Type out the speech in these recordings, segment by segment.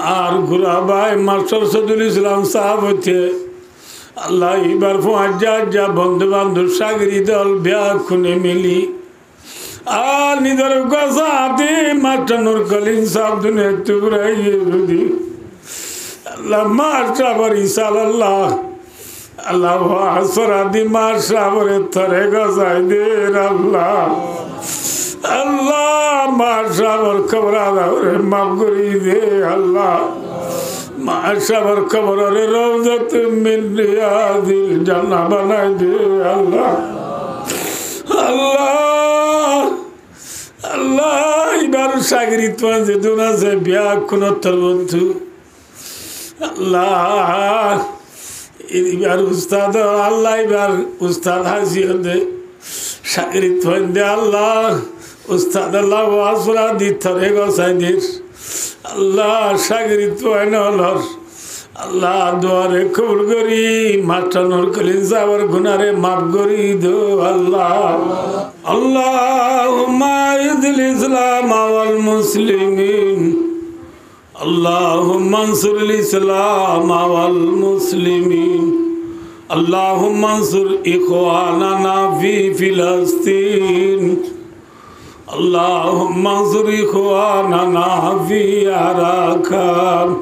আর ঘুরা ভাই মাস্টার সদুল ইসলাম সাহেব হচ্ছে আল্লাহ এবার যা বন্ধু বান্ধব সাগরি দল ব্যাগ খুনে মিলি আর নিদর গাছাতে মাস্টার নুর কলিম সাহেব দুনে টুকরাই রুদি আল্লাহ মাস্টার আবার ইসাল আল্লাহ আল্লাহ আসরাদি মাস্টার আবার থরে গাছাই দে আল্লাহ আল্লাহ মাশাআল্লাহ কবরা রে মাফ করি দে আল্লাহ মাশাআল্লাহ কবরা রে রওজাত মিন রিয়াদিল জান্নাহ বানাই দে আল্লাহ আল্লাহ আল্লাহ ইবার সাগরিত যে দুনা যে বিয়া কোন তরবন্ধু আল্লাহ ইবার উস্তাদ আল্লাহ ইবার উস্তাদ হাজির দে সাগরিত দে আল্লাহ উস্তাদ আল্লাহ আসরা দিথরে গসাইদির আল্লাহ সাগরিত নলর আল্লাহ দুয়ারে কবুল করি মাস্টার কলিন সাহেবের গুনারে মাফ করি দো আল্লাহ আল্লাহুম্মা ইযিল ইসলাম ওয়াল মুসলিমিন আল্লাহুম্মা আনসুরিল ইসলাম ওয়াল মুসলিমিন আল্লাহুম্মা আনসুর ইখওয়ানানা ফি ফিলিস্তিন اللهم انصر إخواننا في أراكان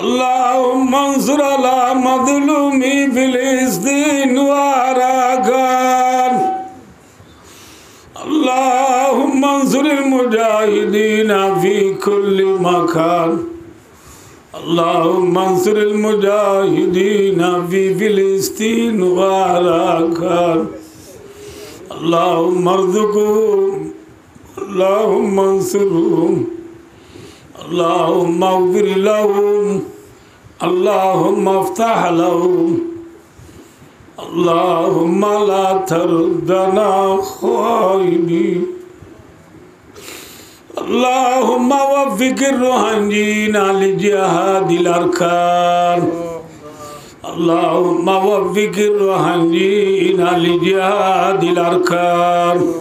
اللهم انصر على مظلوم فلسطين وأراكان اللهم انصر المجاهدين في كل مكان اللهم انصر المجاهدين في فلسطين وأراكان اللهم ارزقهم اللهم انصرهم اللهم اغفر لهم اللهم افتح لهم اللهم لا تردنا خائبين اللهم وفق الروحانيين لجهاد الأركان اللهم وفق الروحانيين لجهاد الأركان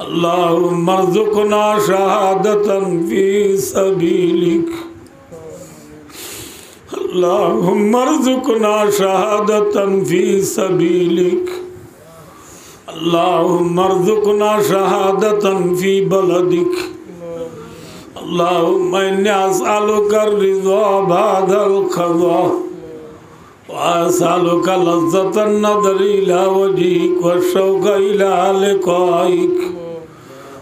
اللهم ارزقنا شهادة في سبيلك اللهم ارزقنا شهادة في سبيلك اللهم ارزقنا شهادة في بلدك اللهم إني أسألك الرضا بعد القضاء وأسألك لذة النظر إلى وجهك والشوق إلى لقائك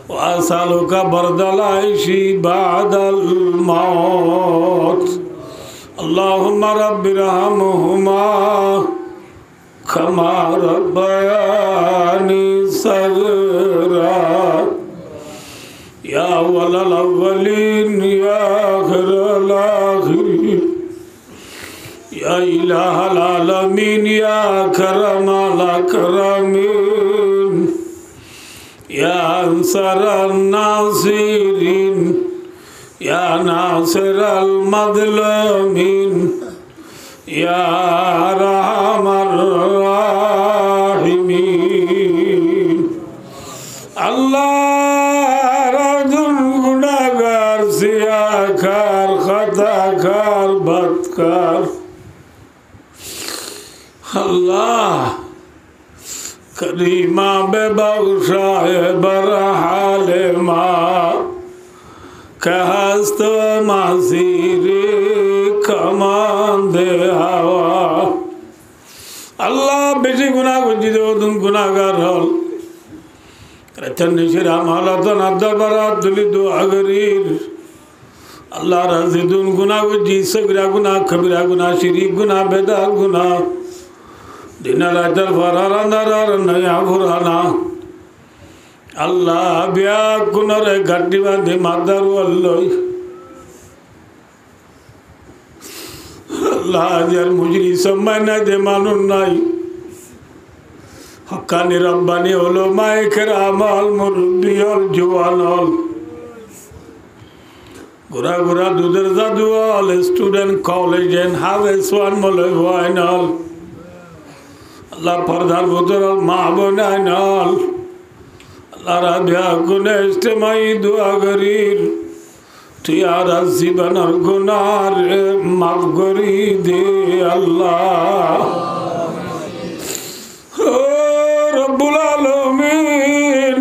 وأسألك برد العيش بعد الموت اللهم رب ارحمهما كما ربياني صغيرا يا أول الأولين يا آخر الآخرين يا إله العالمين يا أكرم الأكرمين يا أنصر الناصرين يا ناصر المظلومين يا أرحم الراحمين الله رجل গুনাহগার সিয়াকার খাতাকার বদকার আল্লাহ করিমা বেবশায়ে বরহালে মা कहस्त मासीरे कमांदे हवा अल्लाह बेशी गुनाह गुजी दो तुम गुनाहगार हल रचन निशिरा मालतन अब्दल बरात दुली दुआ गरीर अल्लाह राजी तुम गुनाह गुजी सगरा गुनाह कबीरा गुनाह शरीफ गुनाह बेदार गुनाह दिना रातर फरारा नरार नया फुराना আল্লাহ বিয়া কোনরে গাড্ডি বাঁধে মাদার আল্লাহ আল্লাহ যার মুজরি সম্মান নাই দে মানুষ নাই হক্কানি রব্বানি হলো মায়ে কেরাম আল মুরব্বি আল জওয়ান আল গোরা গোরা দুধের জাদু আল স্টুডেন্ট কলেজ এন্ড হাভেস ওয়ান মলে ওয়াইন আল আল্লাহ পর্দার ভিতর মা বোনাইন আল আল্লাহ রাধা গুনে ইজতেমাই দোয়া গরির তুই আর জীবনের গুনার মাফ করি দে আল্লাহ। ও রব্বুল আলামিন,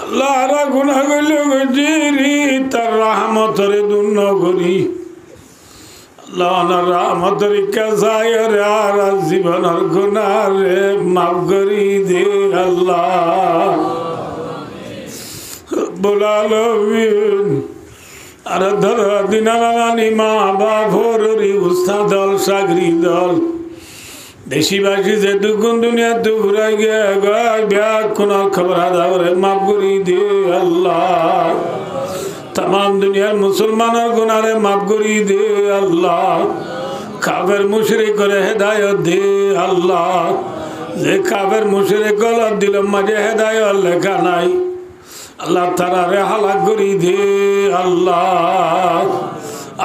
আল্লাহ রা গুনাহ গলে গজিরি তার রহমতের দুন্ন করি আল্লাহ না রহমতের কাজায় আর জীবনের গুনার মাফ করি দে আল্লাহ। রব্বুল আলামিন, আর ধর দিনানি মা বাপরি উস্তাদ দল সাগরি দল দেশিবাসী যে দুগুণ দুনিয়া দুপুরাই গে গায় ব্যাগ কোন খবর আদারে মাফ করি দে আল্লাহ। तमाम दुनियार मुसलमानर गुनारे माफ करी दे अल्लाह। काफिर मुशरिक करे हिदायत दे अल्लाह। जे काफिर मुशरिक गलत दिल मजे हिदायत लेखा नाई अल्लाह तारा रे हालाक करी दे अल्लाह।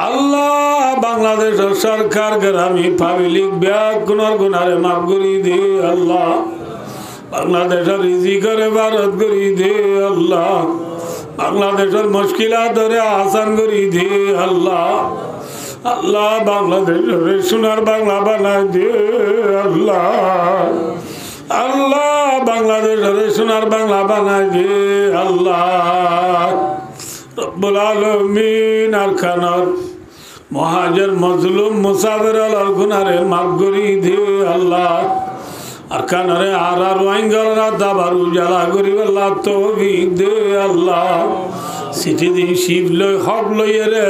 अल्लाह बांग्लादेश सरकार ग्रामी पाब्लिक ব্যাকুণর গুনারে মাফ করি দে अल्लाह। বাংলাদেশের রিজিকের ইবাদত করি দে अल्लाह। বাংলাদেশের মুশকিলাত রে আসান করি দে আল্লাহ। আল্লাহ বাংলাদেশের সোনার বাংলা বানাই দে আল্লাহ। আল্লাহ বাংলাদেশের সোনার বাংলা বানাই দে আল্লাহ। রব্বুল আলামিন আরখানার মহাজের মজলুম মুসাফির আলার গুনারে মাফ করি দে আল্লাহ। আরখানারে আর ওয়াইঙ্গল রাতা বারু জ্বালা করি আল্লাহ তৌফিক দে আল্লাহ। সিটি দিন শিব লই হক লইয়ে রে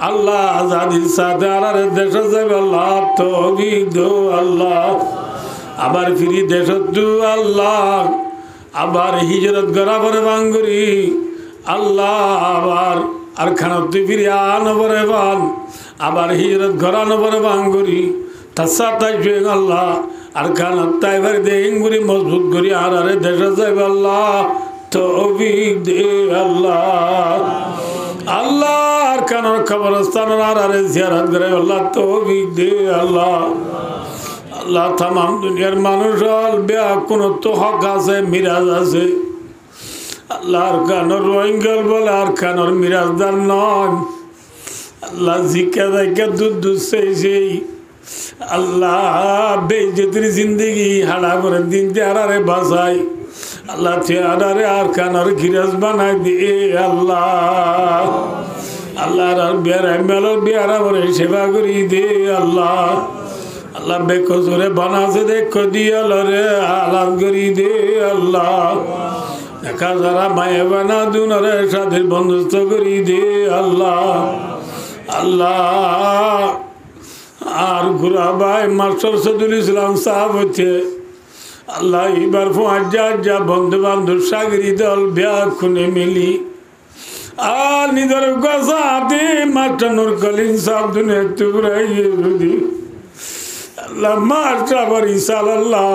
আল্লাহ আজাদির সাথে আর দেশ যাবে আল্লাহ তৌফিক দো আল্লাহ। আবার ফিরি দেশ দু আল্লাহ। আবার হিজরত করা পরে বাঙ্গুরি আল্লাহ। আবার আরখানা তুই ফিরি আন পরে বান আবার হিজরত ঘরানো পরে বাঙ্গুরি তার সাথে আল্লাহ। আর খান তাইবার দেগুরি মজবুত করি আর দেশে যাইব আল্লাহ তৌফিক দে আল্লাহ। আল্লাহ আর খানের কবরস্থান আর জিয়ারত করে আল্লাহ তৌফিক দে আল্লাহ। আল্লাহ तमाम দুনিয়ার মানুষ বেয়া কোন তো হক আছে মিরাজ আছে আল্লাহ। আর খানের রোহিঙ্গল বলে আর খানের মিরাজদার নয় আল্লাহ। জিজ্ঞা দেখা দুধ দুধ সেই আল্লাহ বেইজ্জতির জিন্দগি হাড়া করে দিন আরে বাসাই আল্লাহ। চেয়ারে আর কানার গিরাজ বানাই দিয়ে আল্লাহ। আল্লাহর আর বিয়ার মেলার বিয়ারা করে সেবা করি দে আল্লাহ। আল্লাহ বেকসরে বানাছে দেখো দিয়াল রে আলাদ করি দে আল্লাহ। দেখা যারা মায়ে বানা দুনরে সাথে বন্ধুত্ব করি দে আল্লাহ। আল্লাহ আর ঘুরা ভাই মাস্টার সদুল ইসলাম সাহেব হচ্ছে আল্লাহ। এবার যা বন্ধু বান্ধব সাগরি দল ব্যাকুণে মিলি আর নিজের গাছাতে মাস্টার নুর কলিম সাহেব দুনে তুরাইয়ে যদি আল্লাহ মাস্টার আবার ইসাল আল্লাহ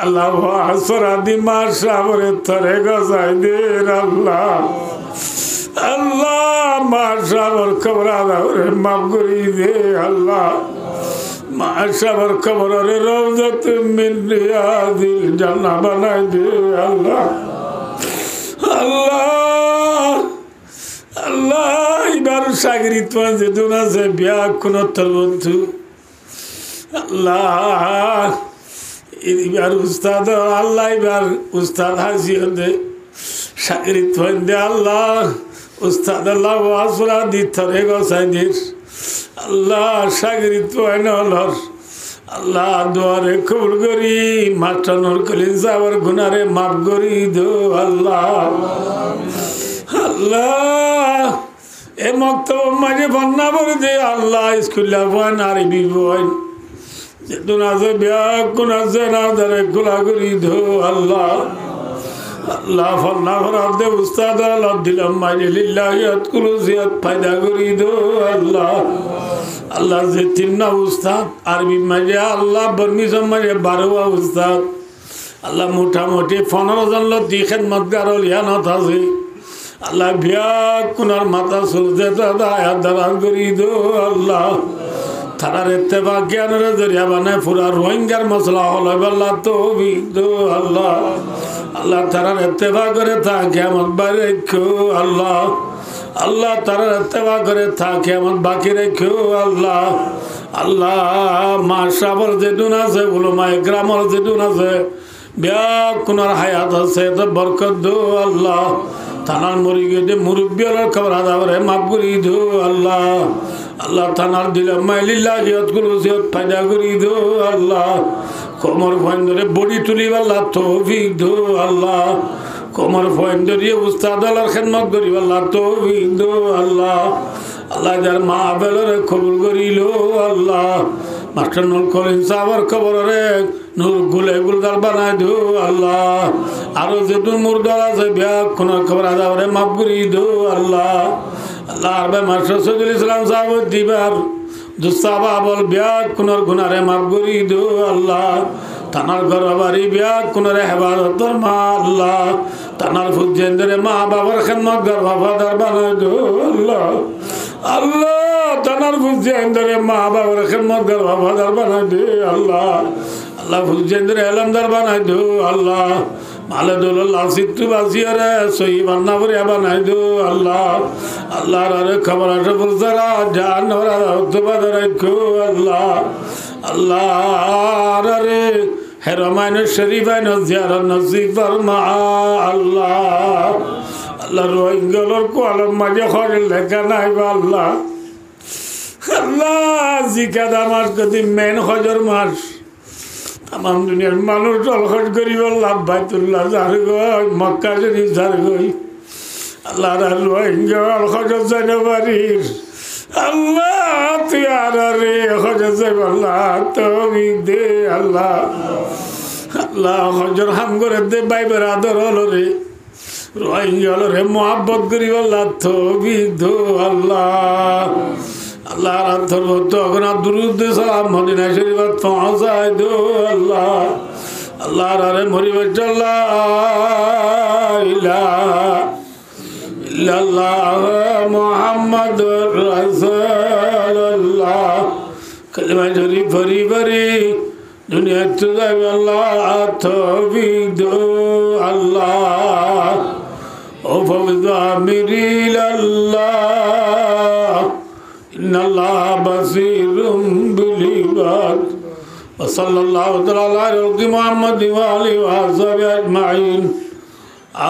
আল্লাহ আসরাদি মাস্টার আবার থরে গাছাই দে আল্লাহ। আল্লাহ মাশাআল্লাহ কবর আদারে মাফ করি দে আল্লাহ। মাশাআল্লাহ কবরের রওজাত মিন রিয়াদিল জান্নাহ বানাই দে আল্লাহ। আল্লাহ আল্লাহ এবার সাগরিত যে দুনা যে বিয়া কোন তরবন্ধু আল্লাহ। এবার উস্তাদ আল্লাহ এবার উস্তাদ হাজির দে সাগরিত দে আল্লাহ। উস্তাদ আল্লাহ আসরা দিথরে গসাই দিস আল্লাহ। সাগরিত হলর আল্লাহ দুয়ারে কবুল করি মাস্টার নুর কলিম সাহেবের গুনারে মাফ করি দো আল্লাহ। আল্লাহ এ মক্তব মাঝে বন্যা করে দে আল্লাহ। স্কুল্লা বয়েন আরবি বয়েন যে দুনাজে ব্যাকুণ আছে না ধরে খোলা করি দো আল্লাহ। আল্লাহ ফন্না ফরাব দে উস্তাদ আল্লাহ দিলাম মাইলে লিল্লাহিয়াত কুলুসিয়াত ফায়দা করি দো আল্লাহ। আল্লাহ যে তিনটা উস্তাদ আরবি মাঝে আল্লাহ বর্মিজম মাঝে 12 উস্তাদ আল্লাহ মোটামুটি 15 জন লোক দি খেদমতগার লিয়ানত আছে আল্লাহ। ব্যাকুণার মাথা সুলতে দাদা দাঁড়ান করি দো আল্লাহ। তারার ইত্তেফাক জ্ঞানের জরিয়া বানায় পুরা রোহিঙ্গার মশলা হল আল্লাহ তৌফিক দো আল্লাহ। আল্লাহ তারার ইত্তেফাক করে তা কিয়ামত বাইরে রাখো আল্লাহ। আল্লাহ তারা ইত্তেবা করে থাকে আমার বাকি রেখো আল্লাহ আল্লাহ মাশরাফর যেটুন আছে উলামায়ে গ্রামর যেটুন আছে ব্যাকুনার হায়াত আছে তো বরকত দো আল্লাহ থানার মরি গিয়ে মুরব্বী আল্লাহর খবর আদাবরে মাফ করি দো আল্লাহ আল্লাহ থানার দিলে মাইলিল্লাহ জিয়ত গুলো জিয়ত ফায়দা করি দো আল্লাহ কোমর ভয়েন ধরে বডি তুলি আল্লাহ তৌফিক দো আল্লাহ কোমর ভয়েন ধরিয়ে উস্তাদ আল্লাহর খেদমত করি আল্লাহ তৌফিক দো আল্লাহ আল্লাহ যার মা বেলরে কবুল করিল আল্লাহ মাস্টার নুর করিম সাহাবার খবরে নূর গুলে গুলদার বানাই দো আল্লাহ আরো যেটুন মুর্দার আছে ব্যাগ কোনার খবর আদাবরে মাফ করি দো আল্লাহ আল্লাহ আর ভাই মাস্টার সৈয়দুল ইসলাম সাহেব দিবার দুঃসাবা বল ব্যাগ কোনার গুনারে মাফ করি দো আল্লাহ থানার ঘর বাড়ি ব্যাগ কোনারে হেফাজত মা আল্লাহ থানার ফুজেন্দ্রে মা বাবার খেদমত ঘর বাবাদার বানাই দো আল্লাহ আল্লাহ থানার ফুজেন্দ্রে মা বাবার খেদমত ঘর বাবাদার বানাই দে আল্লাহ আল্লাহ ফুজেন্দ্রে এলমদার বানাই দো আল্লাহ মালেদুল্লাহ সিদ্ধু বাসিয়ারে সহি বান্না করে বানাই দো আল্লাহ আল্লাহ রে খবর আছে বুঝরা জান ওরা উদ্বাদ রাখো আল্লাহ আল্লাহ রে হেরমাইন শরীফাইন জিয়ারত নসিব ফরমা আল্লাহ আল্লাহ রোহিঙ্গার কোয়ালম মাঝে খরে লেখা নাই আল্লাহ আল্লাহ জিকাদা মাস কদি মেন হজর মাস তামাম দুনিয়ার মানুষ জলখট করিব লাভ বাইতুল্লাহ যার গই মক্কা শরীফ যার গই আল্লাহ রোহিঙ্গা হজর যাইতে পারিস আল্লাহ তুই আর রে হজর যাইব আল্লাহ তুমি দে আল্লাহ আল্লাহ হজর হাম করে দে বাইবের আদর হলো রে রোহিঙ্গা হলো রে মোহাব্বত করিব আল্লাহ তুমি দো আল্লাহ আল্লাহ রাধর তখন দুরুদ সালাম মদিনা শরীফত পৌঁছায় দো আল্লাহ আল্লাহ রে মরিব ইল্লাল্লাহ মুহাম্মাদুর রাসূলুল্লাহ কালিমা শরীফ ভরি ভরি দুনিয়া চুদাই আল্লাহ তৌফিক দো আল্লাহ ও ফওজা মিরিল্লাহ ইন্নাল্লাহ বাসীরুম বিল ইবাদ ওয়া সাল্লাল্লাহু তাআলা আলা মুহাম্মাদ ওয়া আলিহি ওয়া সাহবিহি আজমাইন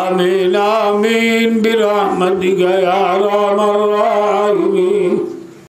আমিন আমিন বিরহমাতিকা ইয়া আরহামার রাহিমিন।